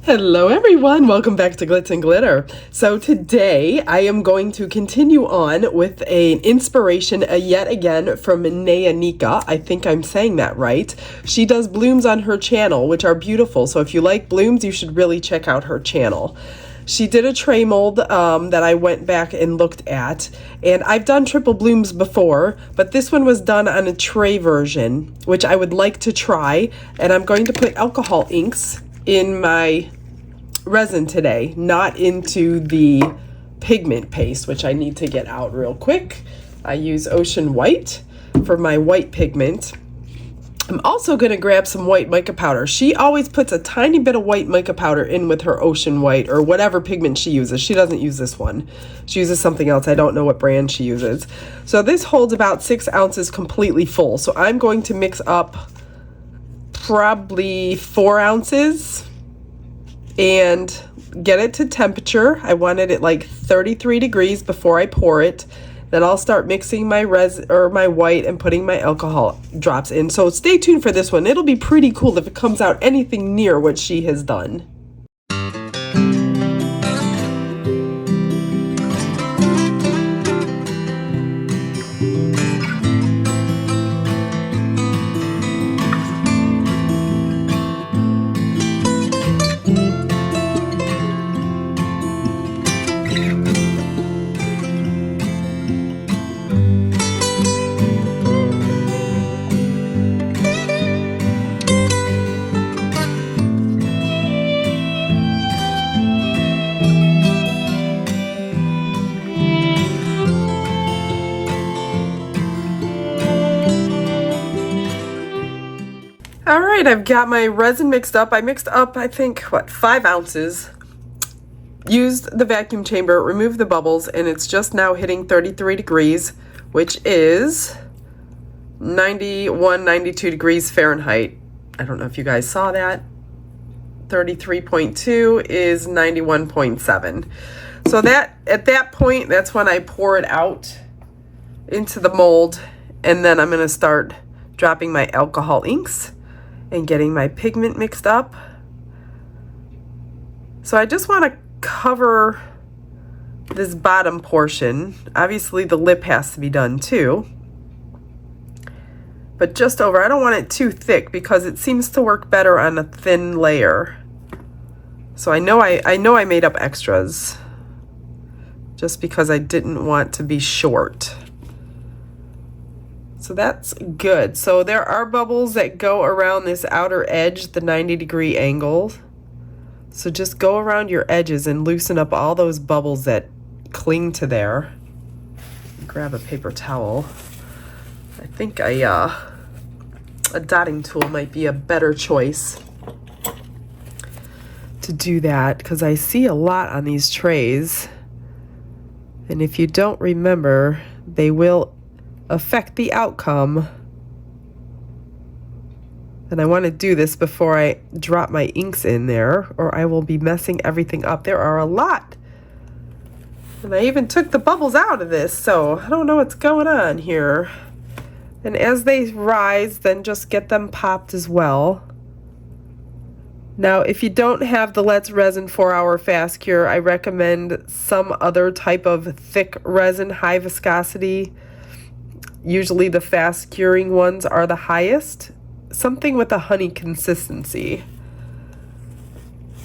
Hello everyone, welcome back to Glitz and Glitter. So today I am going to continue on with an inspiration yet again from Nika. I think I'm saying that right. She does blooms on her channel, which are beautiful. So if you like blooms, you should really check out her channel. She did a tray mold that I went back and looked at, and I've done triple blooms before, but this one was done on a tray version, which I would like to try. And I'm going to put alcohol inks in my resin today, not into the pigment paste, which I need to get out real quick. I use Ocean White for my white pigment. I'm also going to grab some white mica powder. She always puts a tiny bit of white mica powder in with her Ocean White or whatever pigment she uses. She doesn't use this one. She uses something else. I don't know what brand she uses. So this holds about 6 ounces completely full. So I'm going to mix up probably 4 ounces and get it to temperature. I wanted it like 33 degrees before I pour it. Then I'll start mixing my my white and putting my alcohol drops in. So stay tuned for this one. It'll be pretty cool if it comes out anything near what she has done. All right, I've got my resin mixed up. I mixed up, I think, 5 ounces. Used the vacuum chamber, removed the bubbles, and it's just now hitting 33 degrees, which is 91, 92 degrees Fahrenheit. I don't know if you guys saw that. 33.2 is 91.7. So that at that point, that's when I pour it out into the mold, and then I'm going to start dropping my alcohol inks and getting my pigment mixed up. So I just want to cover this bottom portion. Obviously the lip has to be done too, but just over. I don't want it too thick because it seems to work better on a thin layer. So I know I made up extras just because I didn't want to be short. So that's good. So there are bubbles that go around this outer edge, the 90-degree angle. So just go around your edges and loosen up all those bubbles that cling to there. Grab a paper towel. I think a dotting tool might be a better choice to do that because I see a lot on these trays. And if you don't remember, they will affect the outcome. And I want to do this before I drop my inks in there, or I will be messing everything up. There are a lot. And I even took the bubbles out of this, so I don't know what's going on here. And as they rise, then just get them popped as well. Now, if you don't have the Let's Resin 4-hour fast cure, I recommend some other type of thick resin, high viscosity. Usually the fast curing ones are the highest. Something with a honey consistency.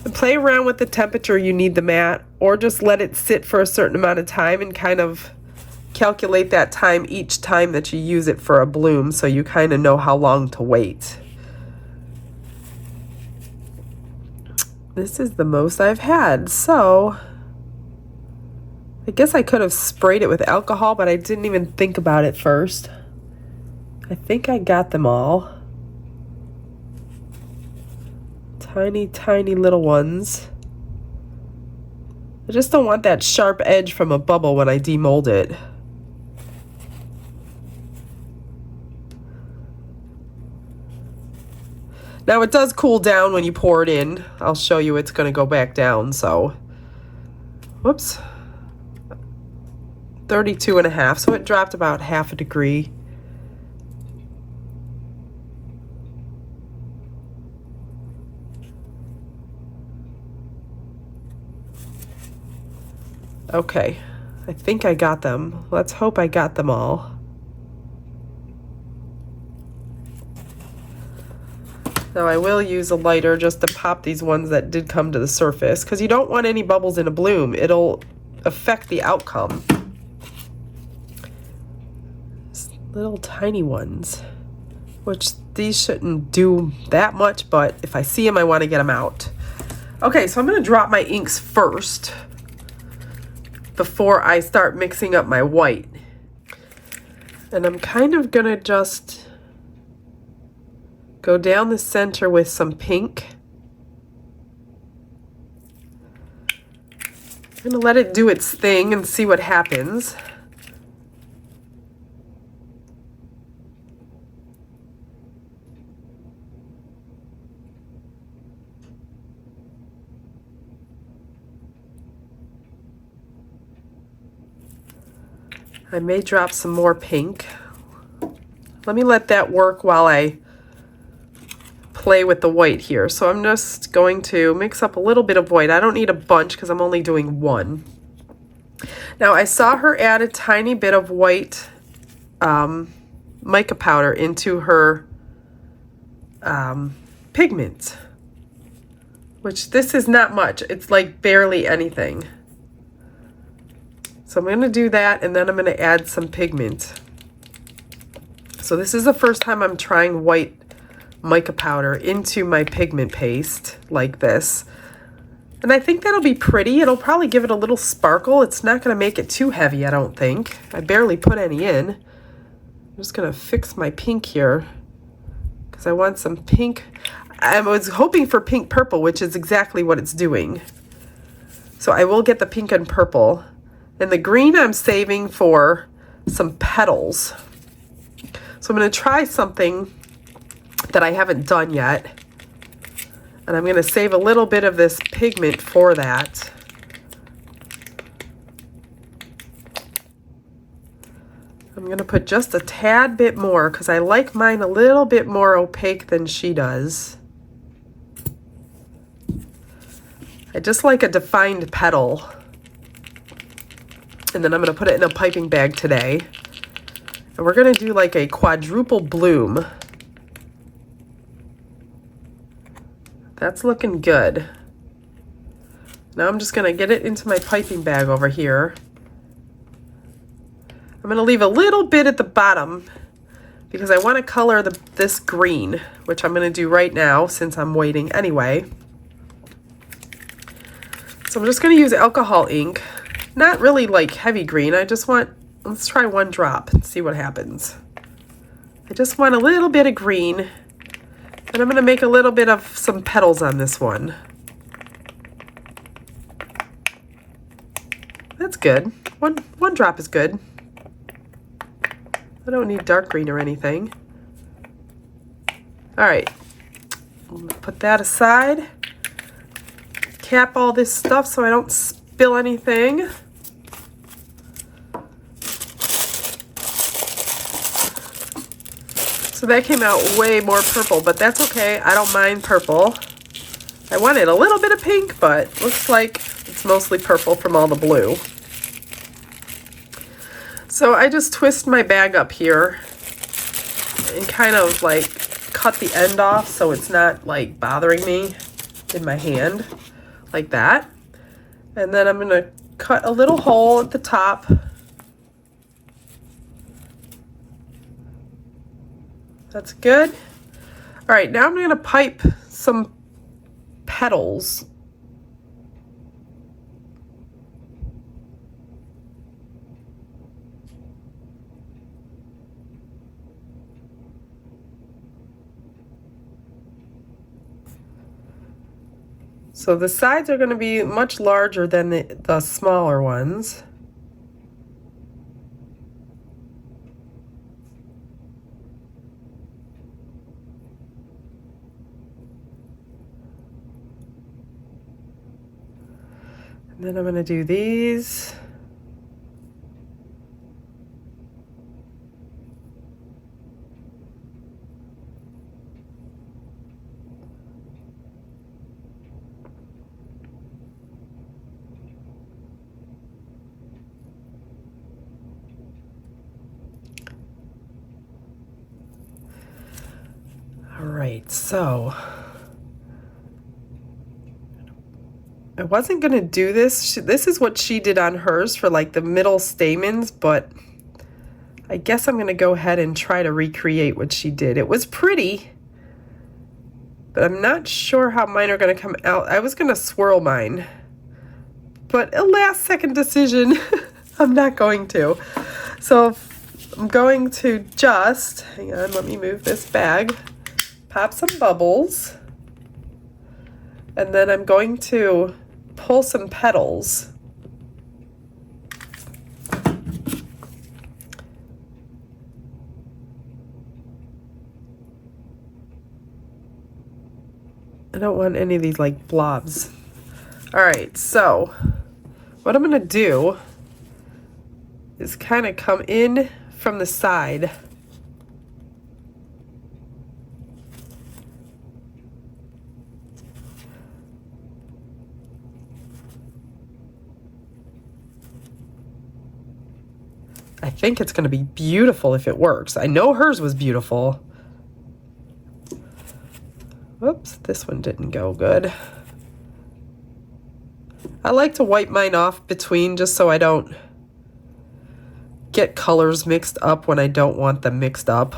And play around with the temperature you need the mat, or just let it sit for a certain amount of time and kind of calculate that time each time that you use it for a bloom, so you kind of know how long to wait. This is the most I've had, so I guess I could have sprayed it with alcohol, but I didn't even think about it first. I think I got them all. Tiny, tiny little ones. I just don't want that sharp edge from a bubble when I demold it. Now it does cool down when you pour it in. I'll show you it's going to go back down, so. Whoops. 32.5, so it dropped about half a degree. Okay, I think I got them. Let's hope I got them all. Now I will use a lighter just to pop these ones that did come to the surface, because you don't want any bubbles in a bloom. It'll affect the outcome. Little tiny ones, which these shouldn't do that much, but if I see them, I want to get them out. Okay, so I'm going to drop my inks first before I start mixing up my white. And I'm kind of going to just go down the center with some pink. I'm going to let it do its thing and see what happens. I may drop some more pink. Let me let that work while I play with the white here. So I'm just going to mix up a little bit of white. I don't need a bunch because I'm only doing one. Now I saw her add a tiny bit of white mica powder into her pigment, which this is not much. It's like barely anything. So I'm going to do that, and then I'm going to add some pigment. So this is the first time I'm trying white mica powder into my pigment paste like this. And I think that'll be pretty. It'll probably give it a little sparkle. It's not going to make it too heavy, I don't think. I barely put any in. I'm just going to fix my pink here because I want some pink. I was hoping for pink purple, which is exactly what it's doing. So I will get the pink and purple. And the green I'm saving for some petals. So I'm going to try something that I haven't done yet. And I'm going to save a little bit of this pigment for that. I'm going to put just a tad bit more because I like mine a little bit more opaque than she does. I just like a defined petal. And then I'm going to put it in a piping bag today. And we're going to do like a quadruple bloom. That's looking good. Now I'm just going to get it into my piping bag over here. I'm going to leave a little bit at the bottom because I want to color this green, which I'm going to do right now since I'm waiting anyway. So I'm just going to use alcohol ink. Not really like heavy green. I just want, let's try one drop and see what happens. I just want a little bit of green. And I'm going to make a little bit of some petals on this one. That's good. One drop is good. I don't need dark green or anything. All right. Put that aside. Cap all this stuff so I don't spill anything. So that came out way more purple, but that's okay. I don't mind purple. I wanted a little bit of pink, but looks like it's mostly purple from all the blue. So I just twist my bag up here and kind of like cut the end off so it's not like bothering me in my hand like that. And then I'm going to cut a little hole at the top. That's good. All right, now I'm going to pipe some petals. So the sides are going to be much larger than the smaller ones. And then I'm going to do these. right, so I wasn't gonna do this. This is what she did on hers for like the middle stamens, but I guess I'm gonna go ahead and try to recreate what she did. It was pretty, but I'm not sure how mine are gonna come out. I was gonna swirl mine, but a last second decision, I'm not going to. So I'm going to just, hang on, let me move this bag, pop some bubbles, and then I'm going to pull some petals. I don't want any of these like blobs. All right, so what I'm gonna do is kind of come in from the side. I think it's going to be beautiful if it works. I know hers was beautiful. Whoops, this one didn't go good. I like to wipe mine off between just so I don't get colors mixed up when I don't want them mixed up.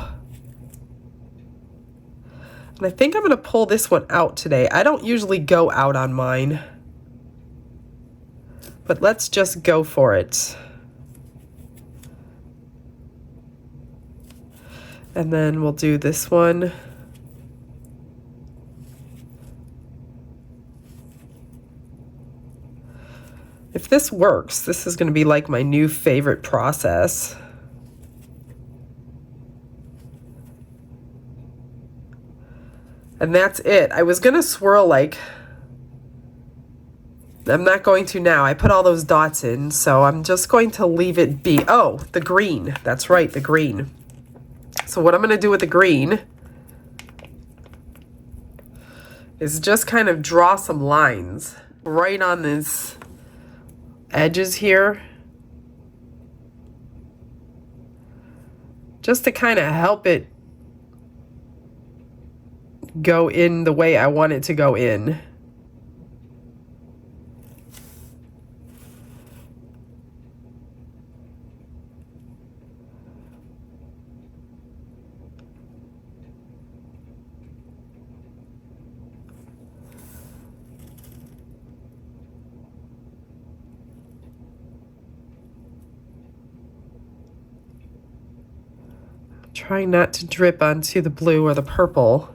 And I think I'm going to pull this one out today. I don't usually go out on mine, but let's just go for it. And then we'll do this one. If this works, this is going to be like my new favorite process. And that's it. I was going to swirl like, I'm not going to now. I put all those dots in, so I'm just going to leave it be. Oh, the green. That's right, the green. So what I'm going to do with the green is just kind of draw some lines right on these edges here, just to kind of help it go in the way I want it to go in. Trying not to drip onto the blue or the purple.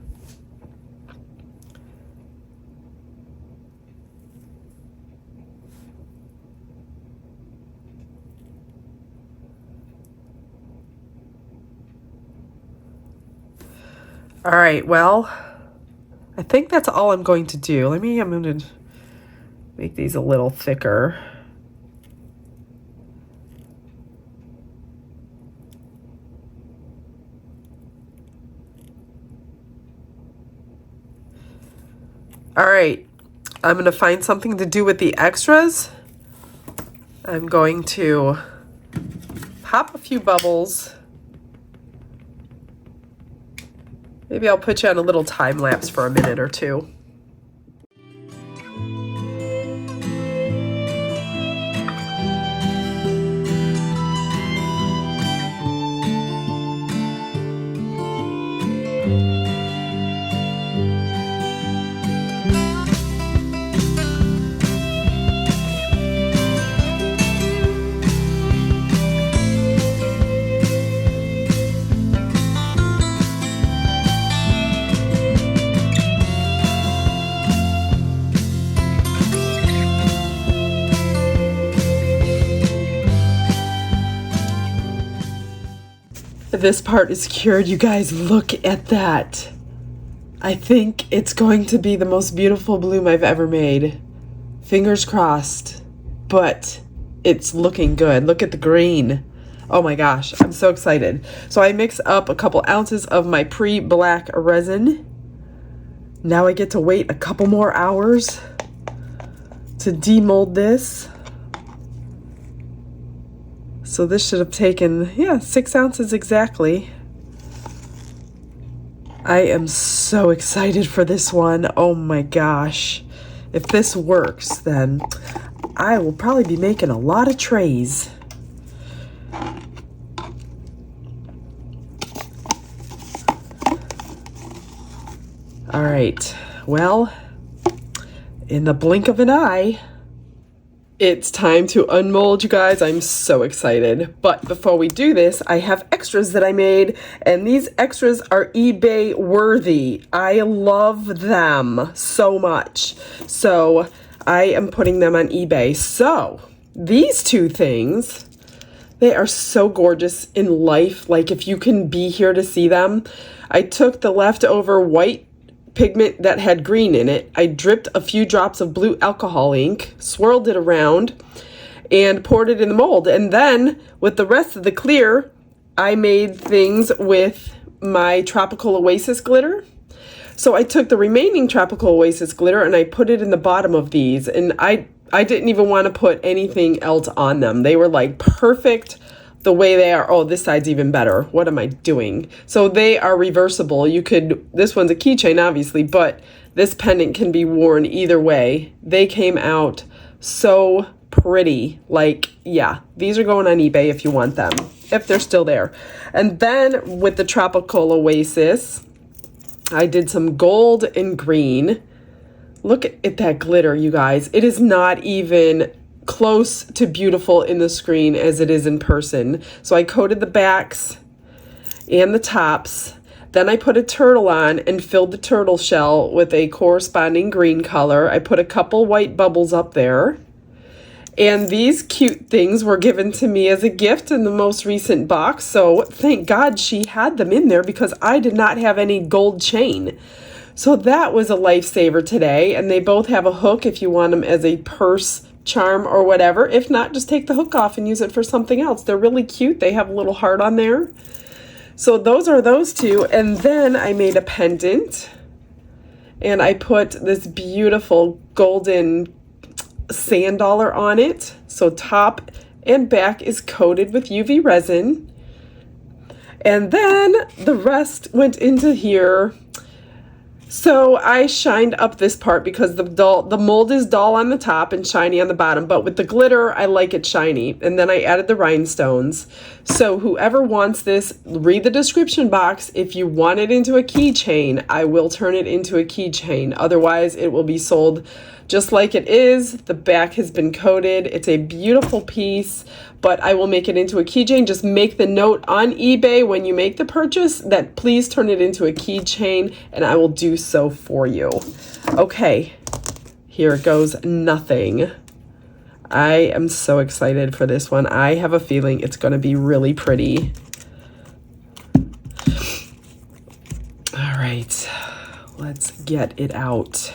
All right, well, I think that's all I'm going to do. I'm going to make these a little thicker. All right, I'm going to find something to do with the extras. I'm going to pop a few bubbles. Maybe I'll put you on a little time lapse for a minute or two. This part is cured. You guys, look at that. I think it's going to be the most beautiful bloom I've ever made. Fingers crossed, but it's looking good. Look at the green. Oh my gosh, I'm so excited. So I mix up a couple ounces of my pre-black resin. Now I get to wait a couple more hours to demold this. So this should have taken, yeah, 6 ounces exactly. I am so excited for this one. Oh my gosh. If this works, then I will probably be making a lot of trays. All right, well, in the blink of an eye, it's time to unmold, you guys. I'm so excited. But before we do this, I have extras that I made, and these extras are eBay worthy. I love them so much. So I am putting them on eBay. So these two things, they are so gorgeous in life. Like, if you can be here to see them. I took the leftover white pigment that had green in it. I dripped a few drops of blue alcohol ink, swirled it around, and poured it in the mold. And then with the rest of the clear, I made things with my Tropical Oasis glitter. So I took the remaining Tropical Oasis glitter and I put it in the bottom of these. And I didn't even want to put anything else on them. They were like perfect the way they are. Oh, this side's even better. What am I doing? So they are reversible. You could, this one's a keychain obviously, but this pendant can be worn either way. They came out so pretty. Like, yeah, these are going on eBay if you want them, if they're still there. And then with the Tropical Oasis, I did some gold and green. Look at that glitter, you guys. It is not even close to beautiful in the screen as it is in person. So I coated the backs and the tops. Then I put a turtle on and filled the turtle shell with a corresponding green color. I put a couple white bubbles up there. And these cute things were given to me as a gift in the most recent box. So thank God she had them in there because I did not have any gold chain. So that was a lifesaver today. And they both have a hook if you want them as a purse charm or whatever. If not, just take the hook off and use it for something else. They're really cute. They have a little heart on there. So those are those two. And then I made a pendant and I put this beautiful golden sand dollar on it. So top and back is coated with UV resin. And then the rest went into here. So I shined up this part because the mold is dull on the top and shiny on the bottom, but with the glitter, I like it shiny. And then I added the rhinestones. So whoever wants this, read the description box. If you want it into a keychain, I will turn it into a keychain. Otherwise, it will be sold just like it is. The back has been coated. It's a beautiful piece, but I will make it into a keychain. Just make the note on eBay when you make the purchase that please turn it into a keychain, and I will do so for you. Okay, here goes nothing. I am so excited for this one. I have a feeling it's going to be really pretty. All right, let's get it out.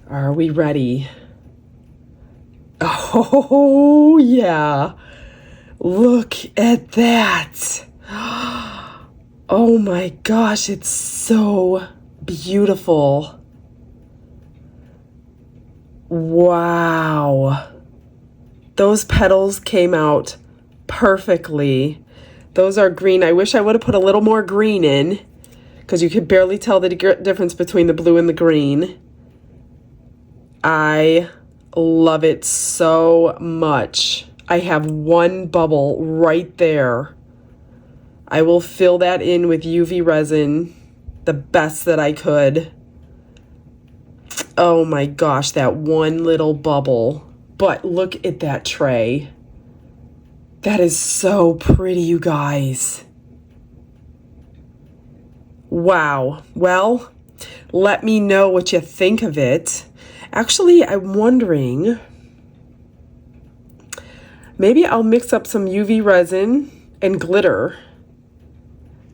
Are we ready? Oh, yeah. Look at that. Oh my gosh, it's so beautiful. Wow. Those petals came out perfectly. Those are green. I wish I would have put a little more green in because you could barely tell the difference between the blue and the green. I love it so much. I have one bubble right there. I will fill that in with UV resin the best that I could. Oh my gosh, that one little bubble. But look at that tray. That is so pretty, you guys. Wow. Well, let me know what you think of it. Actually, I'm wondering, maybe I'll mix up some UV resin and glitter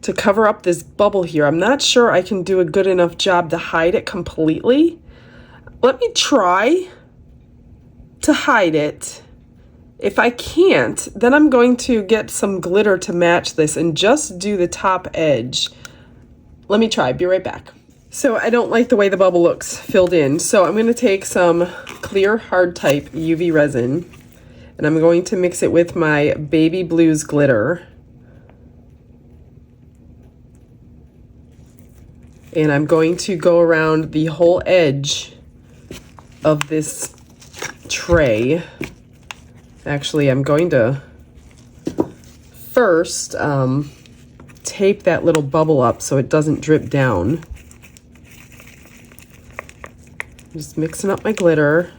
to cover up this bubble here. I'm not sure I can do a good enough job to hide it completely. Let me try to hide it. If I can't, then I'm going to get some glitter to match this and just do the top edge. Let me try. Be right back. So I don't like the way the bubble looks filled in. So I'm going to take some clear hard type UV resin and And I'm going to mix it with my Baby Blues glitter. And I'm going to go around the whole edge of this tray. Actually, I'm going to first tape that little bubble up so it doesn't drip down. Just mixing up my glitter.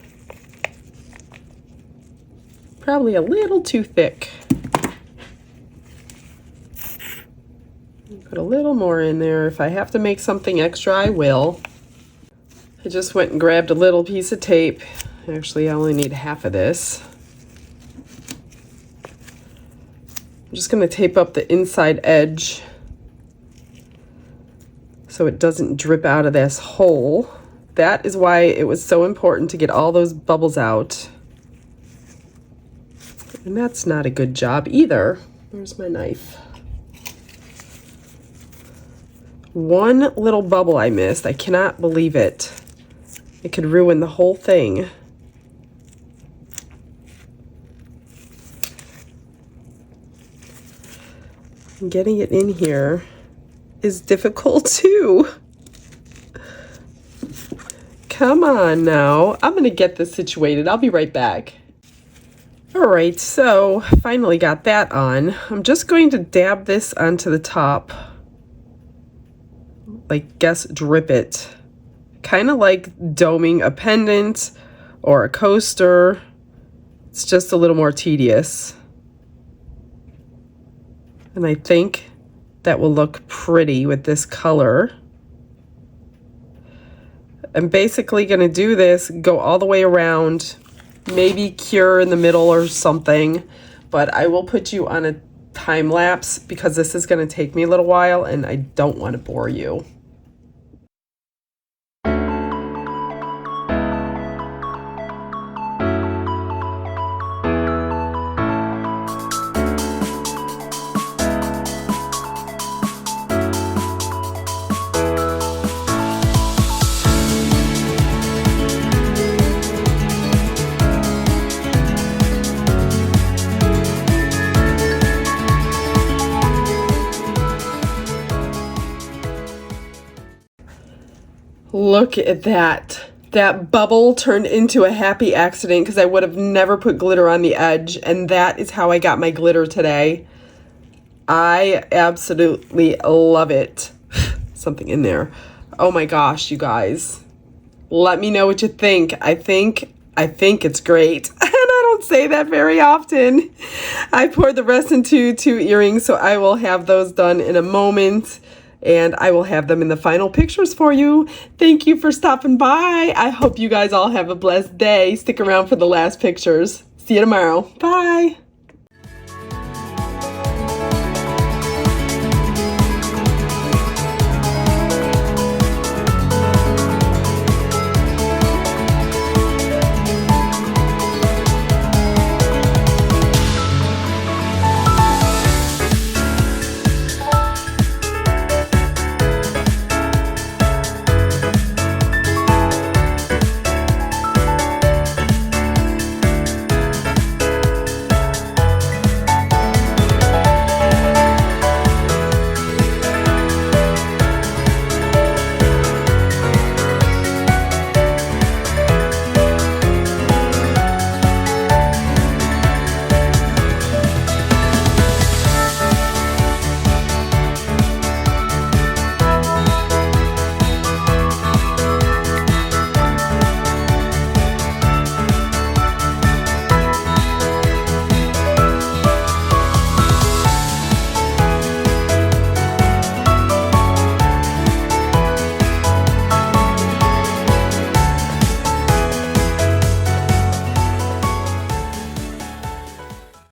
Probably a little too thick. Put a little more in there. If I have to make something extra, I will. I just went and grabbed a little piece of tape. Actually, I only need half of this. I'm just going to tape up the inside edge so it doesn't drip out of this hole. That is why it was so important to get all those bubbles out. And that's not a good job either. Where's my knife? One little bubble I missed. I cannot believe it. It could ruin the whole thing. Getting it in here is difficult too. Come on now. I'm gonna get this situated. I'll be right back. All right, so finally got that on. I'm just going to dab this onto the top. Like, guess drip it. Kind of like doming a pendant or a coaster. It's just a little more tedious. And I think that will look pretty with this color. I'm basically gonna do this, go all the way around, maybe cure in the middle or something, but I will put you on a time lapse because this is gonna take me a little while and I don't wanna bore you. Look at that. That bubble turned into a happy accident because I would have never put glitter on the edge, and that is how I got my glitter today. I absolutely love it. Something in there. Oh my gosh, you guys. Let me know what you think. I think it's great. And I don't say that very often. I poured the rest into 2 earrings, so I will have those done in a moment. And I will have them in the final pictures for you. Thank you for stopping by. I hope you guys all have a blessed day. Stick around for the last pictures. See you tomorrow. Bye.